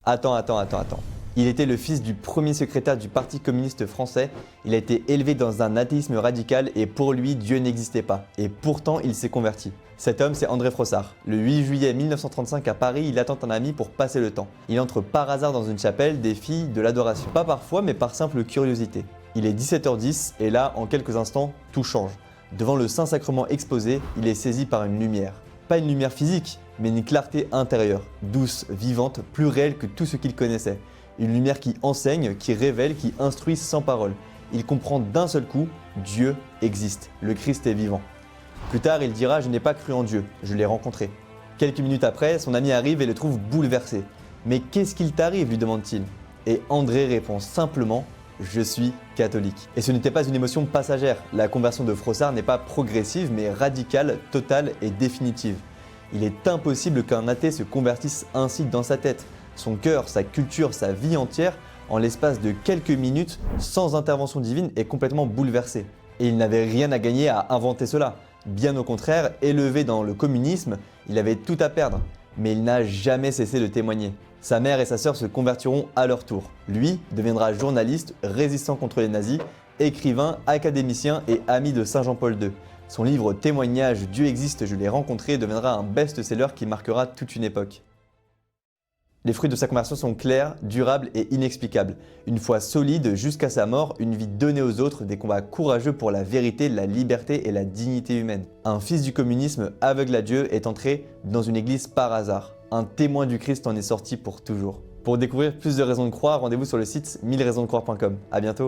Attends. Il était le fils du premier secrétaire du Parti communiste français, il a été élevé dans un athéisme radical et pour lui, Dieu n'existait pas. Et pourtant, il s'est converti. Cet homme, c'est André Frossard. Le 8 juillet 1935 à Paris, il attend un ami pour passer le temps. Il entre par hasard dans une chapelle des filles de l'adoration. Pas par foi, mais par simple curiosité. Il est 17h10 et là, en quelques instants, tout change. Devant le Saint-Sacrement exposé, il est saisi par une lumière. Pas une lumière physique, mais une clarté intérieure, douce, vivante, plus réelle que tout ce qu'il connaissait. Une lumière qui enseigne, qui révèle, qui instruit sans parole. Il comprend d'un seul coup, Dieu existe, le Christ est vivant. Plus tard, il dira « Je n'ai pas cru en Dieu, je l'ai rencontré ». Quelques minutes après, son ami arrive et le trouve bouleversé. « Mais qu'est-ce qu'il t'arrive » lui demande-t-il. Et André répond simplement « Je suis catholique ». Et ce n'était pas une émotion passagère. La conversion de Frossard n'est pas progressive, mais radicale, totale et définitive. Il est impossible qu'un athée se convertisse ainsi dans sa tête. Son cœur, sa culture, sa vie entière, en l'espace de quelques minutes, sans intervention divine, est complètement bouleversée. Et il n'avait rien à gagner à inventer cela. Bien au contraire, élevé dans le communisme, il avait tout à perdre. Mais il n'a jamais cessé de témoigner. Sa mère et sa sœur se convertiront à leur tour. Lui deviendra journaliste, résistant contre les nazis, écrivain, académicien et ami de Saint Jean-Paul II. Son livre Témoignage, Dieu existe, je l'ai rencontré deviendra un best-seller qui marquera toute une époque. Les fruits de sa conversion sont clairs, durables et inexplicables. Une foi solide jusqu'à sa mort, une vie donnée aux autres, des combats courageux pour la vérité, la liberté et la dignité humaine. Un fils du communisme aveugle à Dieu est entré dans une église par hasard. Un témoin du Christ en est sorti pour toujours. Pour découvrir plus de raisons de croire, rendez-vous sur le site 1000raisonsdecroire.com. À bientôt.